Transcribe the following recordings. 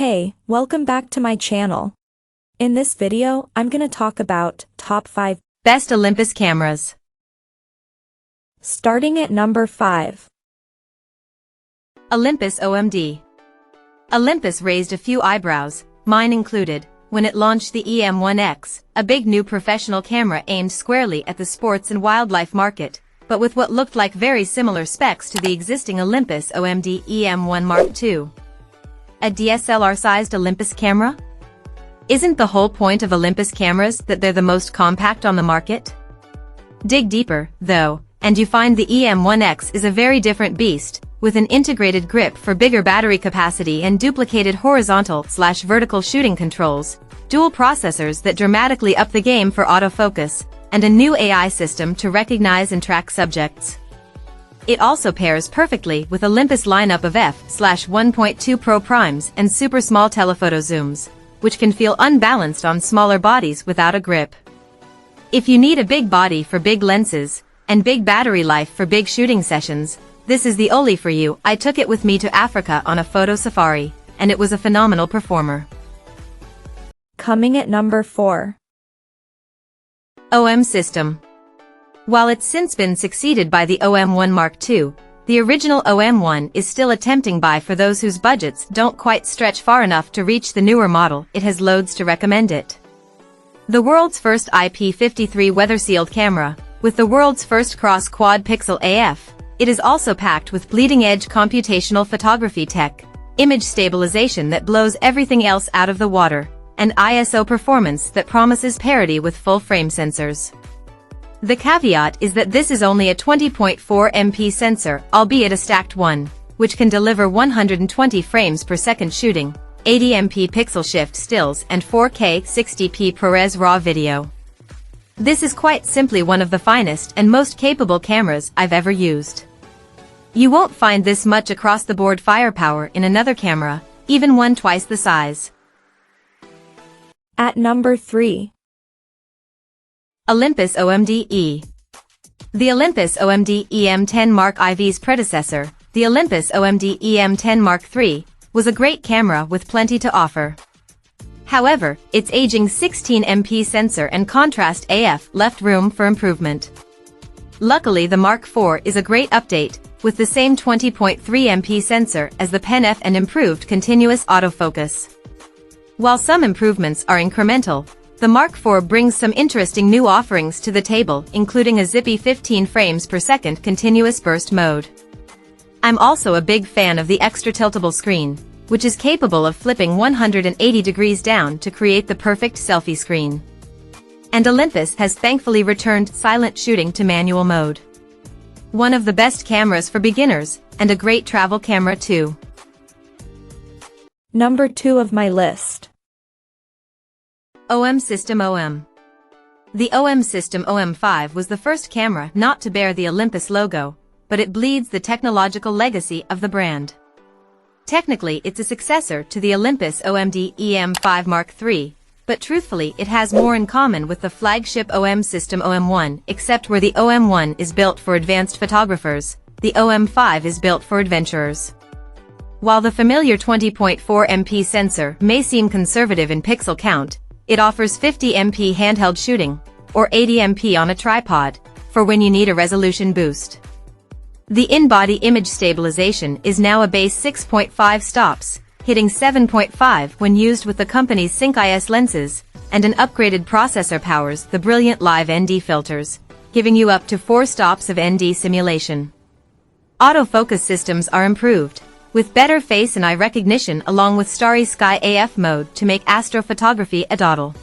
Hey, welcome back to my channel. In this video, I'm gonna talk about top 5 best Olympus cameras. Starting at number 5. Olympus OMD. Olympus raised a few eyebrows, mine included, when it launched the EM1X, a big new professional camera aimed squarely at the sports and wildlife market, but with what looked like very similar specs to the existing Olympus OMD EM1 Mark II. A DSLR-sized Olympus camera? Isn't the whole point of Olympus cameras that they're the most compact on the market? Dig deeper, though, and you find the EM1X is a very different beast, with an integrated grip for bigger battery capacity and duplicated horizontal/vertical shooting controls, dual processors that dramatically up the game for autofocus, and a new AI system to recognize and track subjects. It also pairs perfectly with Olympus lineup of f/1.2 Pro primes and super small telephoto zooms, which can feel unbalanced on smaller bodies without a grip. If you need a big body for big lenses, and big battery life for big shooting sessions, this is the Oly for you. I took it with me to Africa on a photo safari, and it was a phenomenal performer. Coming at number 4. OM system. While it's since been succeeded by the OM1 Mark II, the original OM1 is still a tempting buy for those whose budgets don't quite stretch far enough to reach the newer model. It has loads to recommend it. The world's first IP53 weather-sealed camera, with the world's first cross-quad pixel AF, it is also packed with bleeding-edge computational photography tech, image stabilization that blows everything else out of the water, and ISO performance that promises parity with full-frame sensors. The caveat is that this is only a 20.4 MP sensor, albeit a stacked one, which can deliver 120 frames per second shooting, 80 MP pixel shift stills and 4K 60p ProRes RAW video. This is quite simply one of the finest and most capable cameras I've ever used. You won't find this much across-the-board firepower in another camera, even one twice the size. At number 3. Olympus OMD-E. The Olympus OMD EM10 Mark IV's predecessor, the Olympus OMD EM10 Mark III, was a great camera with plenty to offer. However, its aging 16 MP sensor and contrast AF left room for improvement. Luckily, the Mark IV is a great update, with the same 20.3 MP sensor as the Pen F and improved continuous autofocus. While some improvements are incremental, the Mark IV brings some interesting new offerings to the table, including a zippy 15 frames per second continuous burst mode. I'm also a big fan of the extra tiltable screen, which is capable of flipping 180 degrees down to create the perfect selfie screen. And Olympus has thankfully returned silent shooting to manual mode. One of the best cameras for beginners, and a great travel camera too. Number 2 of my list. OM System OM. The OM System OM5 was the first camera not to bear the Olympus logo, but it bleeds the technological legacy of the brand. Technically, it's a successor to the Olympus OMD EM5 Mark III, but truthfully it has more in common with the flagship OM System OM1, except where the OM1 is built for advanced photographers, the OM5 is built for adventurers. While the familiar 20.4 MP sensor may seem conservative in pixel count, it offers 50 MP handheld shooting, or 80 MP on a tripod, for when you need a resolution boost. The in-body image stabilization is now a base 6.5 stops, hitting 7.5 when used with the company's Sync IS lenses, and an upgraded processor powers the brilliant live ND filters, giving you up to 4 stops of ND simulation. Autofocus systems are improved, with better face and eye recognition along with Starry Sky AF mode to make astrophotography a doddle.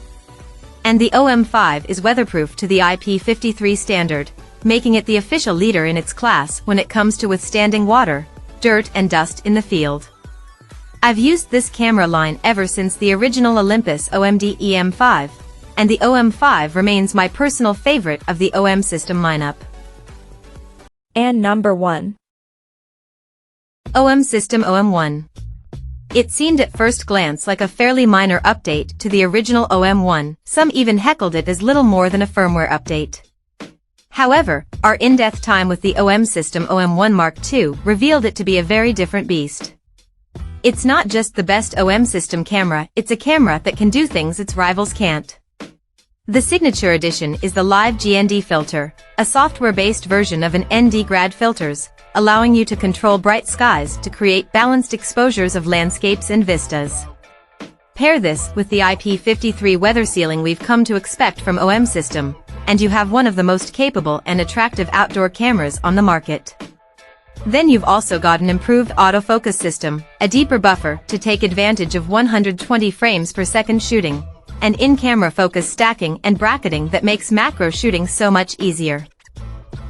And the OM5 is weatherproof to the IP53 standard, making it the official leader in its class when it comes to withstanding water, dirt and dust in the field. I've used this camera line ever since the original Olympus OMD EM5, and the OM5 remains my personal favorite of the OM system lineup. And number 1. OM System OM1. It seemed at first glance like a fairly minor update to the original OM1, some even heckled it as little more than a firmware update. However, our in-depth time with the OM System OM1 Mark II revealed it to be a very different beast. It's not just the best OM system camera, it's a camera that can do things its rivals can't. The signature edition is the Live GND filter, a software-based version of an ND grad filters, allowing you to control bright skies to create balanced exposures of landscapes and vistas. Pair this with the IP53 weather sealing we've come to expect from OM system, and you have one of the most capable and attractive outdoor cameras on the market. Then you've also got an improved autofocus system, a deeper buffer to take advantage of 120 frames per second shooting, and in-camera focus stacking and bracketing that makes macro shooting so much easier.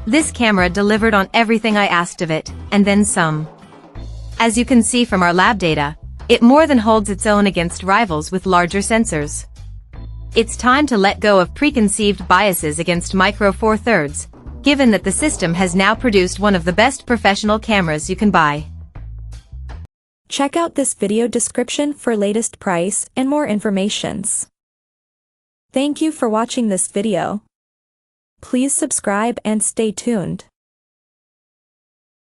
This camera delivered on everything I asked of it, and then some. As you can see from our lab data, it more than holds its own against rivals with larger sensors. It's time to let go of preconceived biases against Micro Four Thirds, given that the system has now produced one of the best professional cameras you can buy. Check out this video description for latest price and more informations. Thank you for watching this video. Please subscribe and stay tuned.